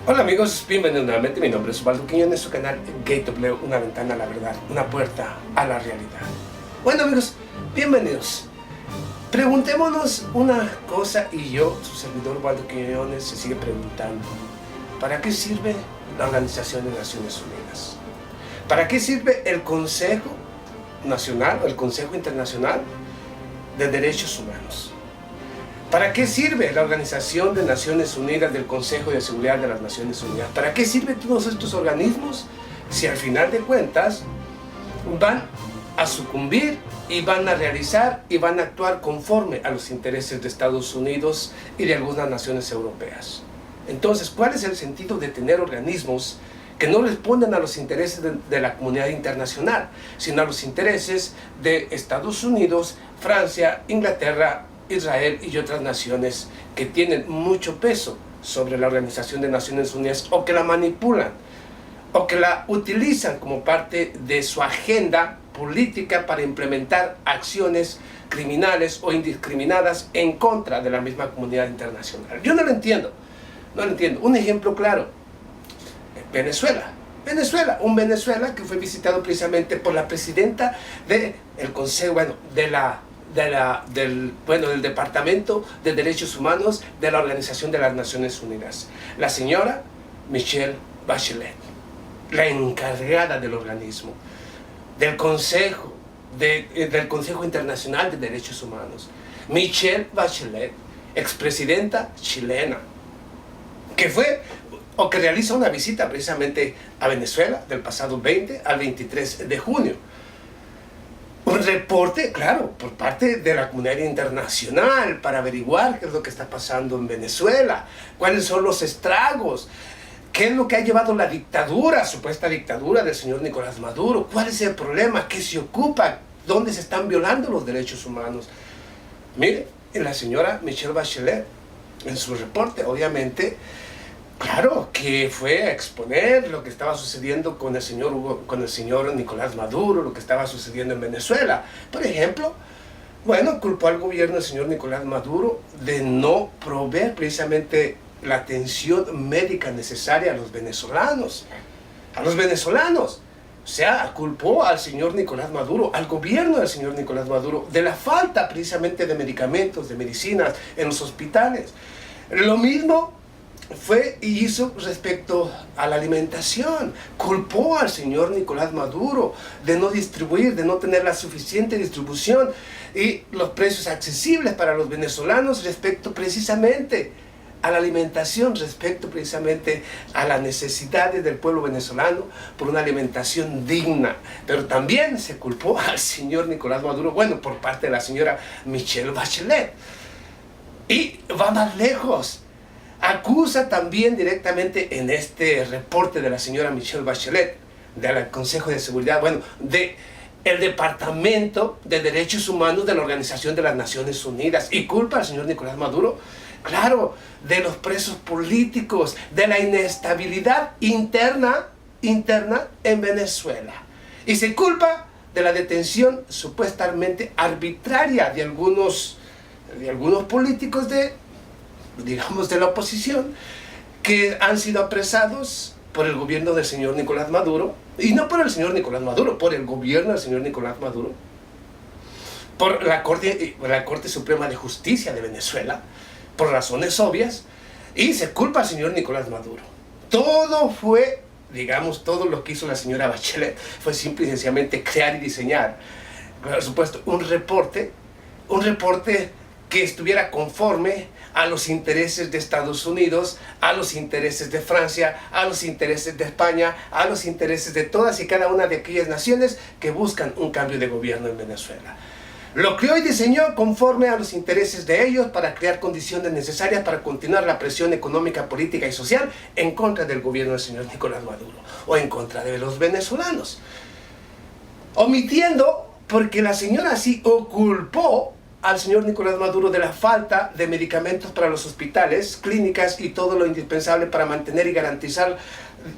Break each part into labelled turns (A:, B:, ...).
A: Hola amigos, bienvenidos nuevamente. Mi nombre es Osvaldo Quiñones en su canal Gateway, una ventana a la verdad, una puerta a la realidad. Bueno amigos, bienvenidos. Preguntémonos una cosa y yo, su servidor Osvaldo Quiñones, se sigue preguntando: ¿para qué sirve la Organización de Naciones Unidas? ¿Para qué sirve el Consejo Nacional o el Consejo Internacional de Derechos Humanos? ¿Para qué sirve la Organización de Naciones Unidas del Consejo de Seguridad de las Naciones Unidas? ¿Para qué sirven todos estos organismos si al final de cuentas van a sucumbir y van a realizar y van a actuar conforme a los intereses de Estados Unidos y de algunas naciones europeas? Entonces, ¿cuál es el sentido de tener organismos que no responden a los intereses de la comunidad internacional, sino a los intereses de Estados Unidos, Francia, Inglaterra, Israel y otras naciones que tienen mucho peso sobre la Organización de Naciones Unidas, o que la manipulan o que la utilizan como parte de su agenda política para implementar acciones criminales o indiscriminadas en contra de la misma comunidad internacional? Yo no lo entiendo, no lo entiendo. Un ejemplo claro: Venezuela, un Venezuela que fue visitado precisamente por la presidenta del Consejo, del Departamento de Derechos Humanos de la Organización de las Naciones Unidas, la señora Michelle Bachelet, la encargada del organismo, del Consejo Internacional de Derechos Humanos. Michelle Bachelet, expresidenta chilena, que fue o que realiza una visita precisamente a Venezuela del pasado 20 al 23 de junio. Un reporte, claro, por parte de la comunidad internacional para averiguar qué es lo que está pasando en Venezuela, cuáles son los estragos, qué es lo que ha llevado la dictadura, supuesta dictadura del señor Nicolás Maduro, cuál es el problema, qué se ocupa, dónde se están violando los derechos humanos. Mire, la señora Michelle Bachelet, en su reporte, obviamente, claro que fue a exponer lo que estaba sucediendo con el señor Nicolás Maduro, lo que estaba sucediendo en Venezuela. Por ejemplo, culpó al gobierno del señor Nicolás Maduro de no proveer precisamente la atención médica necesaria a los venezolanos. O sea, culpó al señor Nicolás Maduro, al gobierno del señor Nicolás Maduro, de la falta precisamente de medicamentos, de medicinas en los hospitales. Lo mismo fue y hizo respecto a la alimentación. Culpó al señor Nicolás Maduro de no distribuir, de no tener la suficiente distribución y los precios accesibles para los venezolanos respecto precisamente a la alimentación, respecto precisamente a las necesidades del pueblo venezolano por una alimentación digna. Pero también se culpó al señor Nicolás Maduro, por parte de la señora Michelle Bachelet. Y va más lejos. Acusa también directamente en este reporte de la señora Michelle Bachelet, del Consejo de Seguridad, del Departamento de Derechos Humanos de la Organización de las Naciones Unidas, y culpa al señor Nicolás Maduro, claro, de los presos políticos, de la inestabilidad interna en Venezuela, y se culpa de la detención supuestamente arbitraria de algunos políticos de la oposición, que han sido apresados por el gobierno del señor Nicolás Maduro, y no por el señor Nicolás Maduro, por el gobierno del señor Nicolás Maduro, por la Corte Suprema de Justicia de Venezuela, por razones obvias, y se culpa al señor Nicolás Maduro. Todo fue, todo lo que hizo la señora Bachelet fue simple y sencillamente crear y diseñar, por supuesto, un reporte que estuviera conforme a los intereses de Estados Unidos, a los intereses de Francia, a los intereses de España, a los intereses de todas y cada una de aquellas naciones que buscan un cambio de gobierno en Venezuela. Lo creó y diseñó conforme a los intereses de ellos para crear condiciones necesarias para continuar la presión económica, política y social en contra del gobierno del señor Nicolás Maduro o en contra de los venezolanos. Omitiendo, porque la señora sí culpó al señor Nicolás Maduro de la falta de medicamentos para los hospitales, clínicas y todo lo indispensable para mantener y garantizar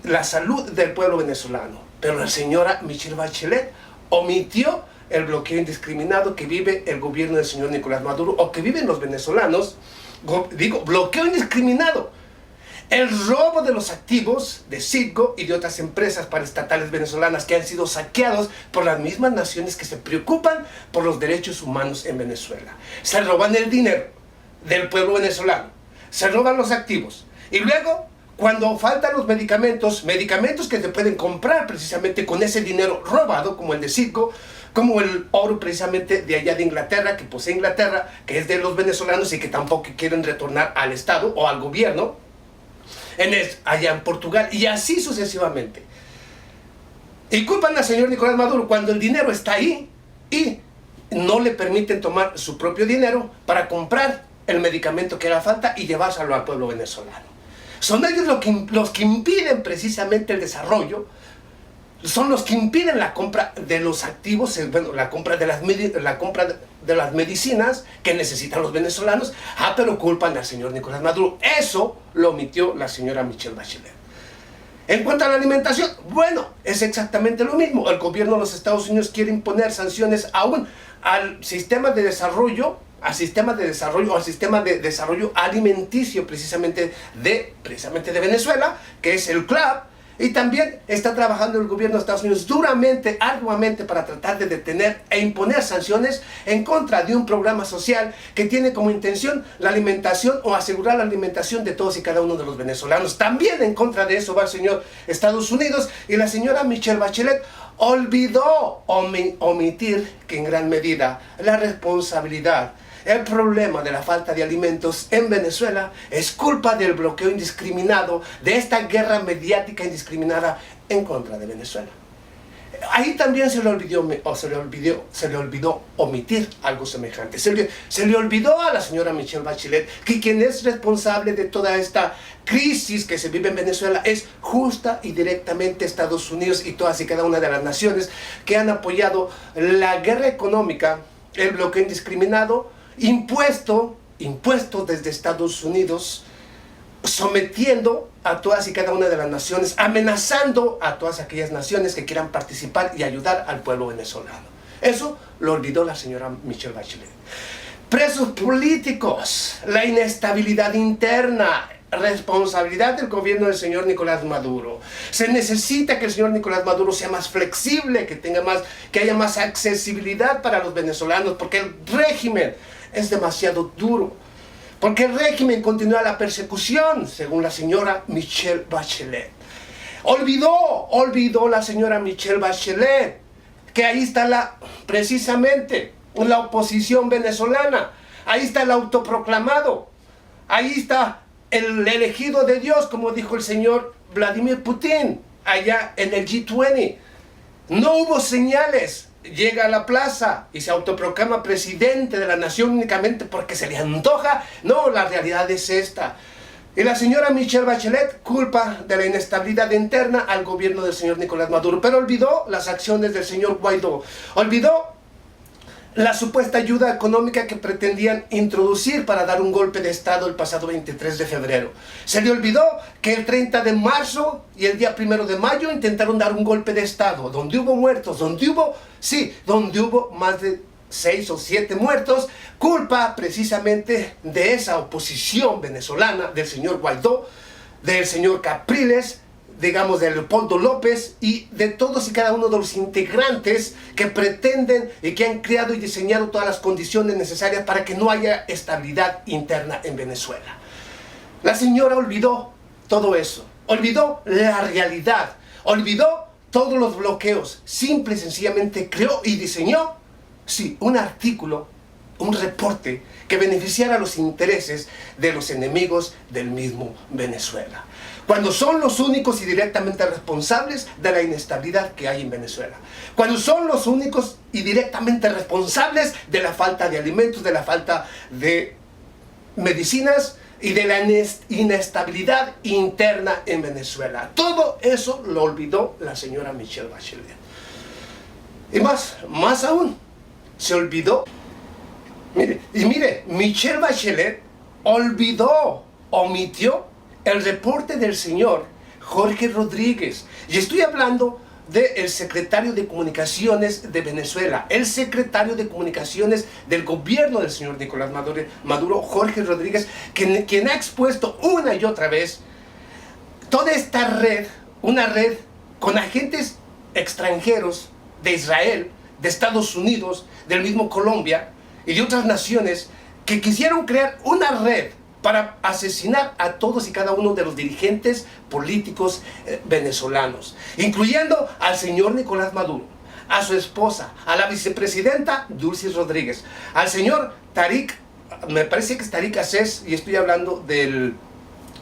A: la salud del pueblo venezolano. Pero la señora Michelle Bachelet omitió el bloqueo indiscriminado que vive el gobierno del señor Nicolás Maduro, o que viven los venezolanos. Bloqueo indiscriminado. el robo de los activos de Citgo y de otras empresas paraestatales venezolanas que han sido saqueados por las mismas naciones que se preocupan por los derechos humanos en Venezuela. Se roban el dinero del pueblo venezolano, se roban los activos y luego, cuando faltan los medicamentos que se pueden comprar precisamente con ese dinero robado, como el de Citgo, como el oro precisamente de allá de Inglaterra, que posee Inglaterra, que es de los venezolanos y que tampoco quieren retornar al Estado o al gobierno, allá en Portugal, y así sucesivamente. Y culpan al señor Nicolás Maduro cuando el dinero está ahí y no le permiten tomar su propio dinero para comprar el medicamento que haga falta y llevárselo al pueblo venezolano. Son ellos los que impiden precisamente el desarrollo, son los que impiden la compra de los activos, bueno, la compra de las medicinas que necesitan los venezolanos. Pero culpan al señor Nicolás Maduro. Eso lo omitió la señora Michelle Bachelet. En cuanto a la alimentación, bueno, es exactamente lo mismo. El gobierno de los Estados Unidos quiere imponer sanciones aún al sistema de desarrollo, al sistema de desarrollo alimenticio precisamente de Venezuela, que es el CLAP. Y también está trabajando el gobierno de Estados Unidos duramente, arduamente, para tratar de detener e imponer sanciones en contra de un programa social que tiene como intención la alimentación o asegurar la alimentación de todos y cada uno de los venezolanos. También en contra de eso va el señor Estados Unidos, y la señora Michelle Bachelet olvidó omitir que en gran medida la responsabilidad, el problema de la falta de alimentos en Venezuela es culpa del bloqueo indiscriminado, de esta guerra mediática indiscriminada en contra de Venezuela. Ahí también se le olvidó omitir algo semejante. Se le olvidó a la señora Michelle Bachelet que quien es responsable de toda esta crisis que se vive en Venezuela es justa y directamente Estados Unidos y todas y cada una de las naciones que han apoyado la guerra económica, el bloqueo indiscriminado, impuesto desde Estados Unidos, sometiendo a todas y cada una de las naciones, amenazando a todas aquellas naciones que quieran participar y ayudar al pueblo venezolano. Eso lo olvidó la señora Michelle Bachelet. Presos políticos, la inestabilidad interna, responsabilidad del gobierno del señor Nicolás Maduro. Se necesita que el señor Nicolás Maduro sea más flexible, que haya más accesibilidad para los venezolanos, porque el régimen es demasiado duro, porque el régimen continúa la persecución, según la señora Michelle Bachelet. Olvidó la señora Michelle Bachelet que ahí está precisamente la oposición venezolana, ahí está el autoproclamado, ahí está el elegido de Dios, como dijo el señor Vladimir Putin allá en el G20. No hubo señales. Llega a la plaza y se autoproclama presidente de la nación únicamente porque se le antoja. No, la realidad es esta. Y la señora Michelle Bachelet culpa de la inestabilidad interna al gobierno del señor Nicolás Maduro, pero olvidó las acciones del señor Guaidó. Olvidó la supuesta ayuda económica que pretendían introducir para dar un golpe de Estado el pasado 23 de febrero. Se le olvidó que el 30 de marzo y el día 1 de mayo intentaron dar un golpe de Estado, donde hubo muertos, donde hubo más de 6 o 7 muertos, culpa precisamente de esa oposición venezolana, del señor Guaidó, del señor Capriles, digamos, de Leopoldo López y de todos y cada uno de los integrantes que pretenden y que han creado y diseñado todas las condiciones necesarias para que no haya estabilidad interna en Venezuela. La señora olvidó todo eso, olvidó la realidad, olvidó todos los bloqueos, simple y sencillamente creó y diseñó, sí, un artículo, un reporte que beneficiara a los intereses de los enemigos del mismo Venezuela, cuando son los únicos y directamente responsables de la inestabilidad que hay en Venezuela, cuando son los únicos y directamente responsables de la falta de alimentos, de la falta de medicinas y de la inestabilidad interna en Venezuela. Todo eso lo olvidó la señora Michelle Bachelet. Y más aún, se olvidó. Mire, Michelle Bachelet omitió el reporte del señor Jorge Rodríguez. Y estoy hablando del secretario de Comunicaciones de Venezuela, el secretario de Comunicaciones del gobierno del señor Nicolás Maduro, Jorge Rodríguez, quien ha expuesto una y otra vez toda esta red, una red con agentes extranjeros de Israel, de Estados Unidos, del mismo Colombia y de otras naciones que quisieron crear una red para asesinar a todos y cada uno de los dirigentes políticos venezolanos, incluyendo al señor Nicolás Maduro, a su esposa, a la vicepresidenta Dulcy Rodríguez, al señor Tariq, me parece que es Tariq Aziz, y estoy hablando del,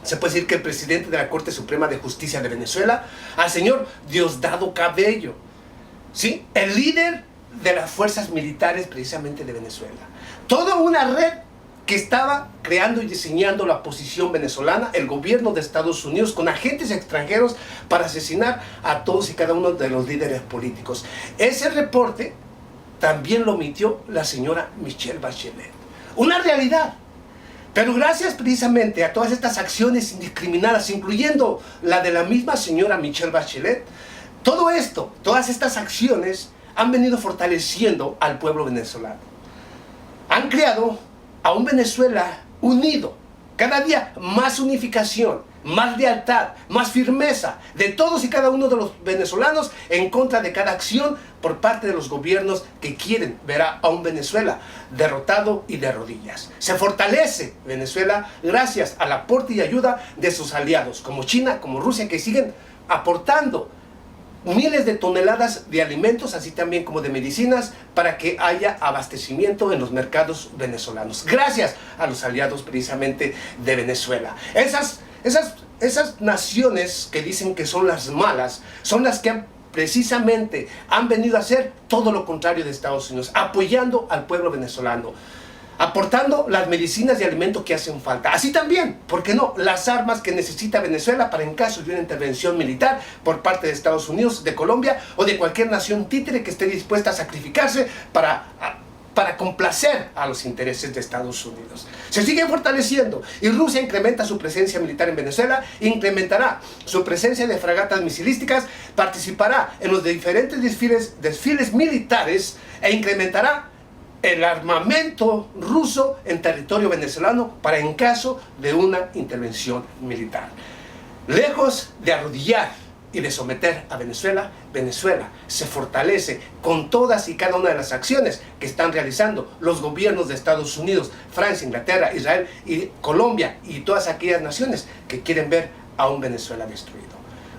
A: se puede decir que el presidente de la Corte Suprema de Justicia de Venezuela, al señor Diosdado Cabello, ¿sí? El líder de las fuerzas militares precisamente de Venezuela. Toda una red que estaba creando y diseñando la oposición venezolana, el gobierno de Estados Unidos, con agentes extranjeros para asesinar a todos y cada uno de los líderes políticos. Ese reporte también lo emitió la señora Michelle Bachelet. Una realidad. Pero gracias precisamente a todas estas acciones indiscriminadas, incluyendo la de la misma señora Michelle Bachelet, todo esto, todas estas acciones han venido fortaleciendo al pueblo venezolano. Han creado a un Venezuela unido, cada día más unificación, más lealtad, más firmeza de todos y cada uno de los venezolanos en contra de cada acción por parte de los gobiernos que quieren ver a un Venezuela derrotado y de rodillas. Se fortalece Venezuela gracias al aporte y ayuda de sus aliados, como China, como Rusia, que siguen aportando miles de toneladas de alimentos, así también como de medicinas, para que haya abastecimiento en los mercados venezolanos. Gracias a los aliados precisamente de Venezuela. Esas naciones que dicen que son las malas, son las que precisamente han venido a hacer todo lo contrario de Estados Unidos, apoyando al pueblo venezolano, aportando las medicinas y alimentos que hacen falta. Así también, ¿por qué no?, las armas que necesita Venezuela para en caso de una intervención militar por parte de Estados Unidos, de Colombia o de cualquier nación títere que esté dispuesta a sacrificarse para complacer a los intereses de Estados Unidos. Se sigue fortaleciendo y Rusia incrementa su presencia militar en Venezuela, incrementará su presencia de fragatas misilísticas, participará en los diferentes desfiles militares e incrementará el armamento ruso en territorio venezolano para en caso de una intervención militar. Lejos de arrodillar y de someter a Venezuela, Venezuela se fortalece con todas y cada una de las acciones que están realizando los gobiernos de Estados Unidos, Francia, Inglaterra, Israel y Colombia y todas aquellas naciones que quieren ver a un Venezuela destruido.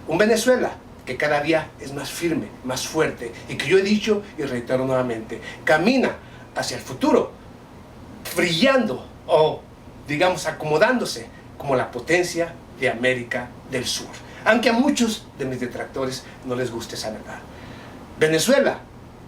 A: Un Venezuela que cada día es más firme, más fuerte y que yo he dicho y reitero nuevamente, camina hacia el futuro, brillando o, digamos, acomodándose como la potencia de América del Sur. Aunque a muchos de mis detractores no les guste esa verdad. Venezuela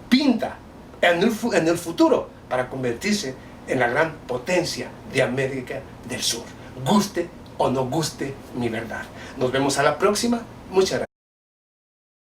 A: pinta en el futuro para convertirse en la gran potencia de América del Sur. Guste o no guste mi verdad. Nos vemos a la próxima. Muchas gracias.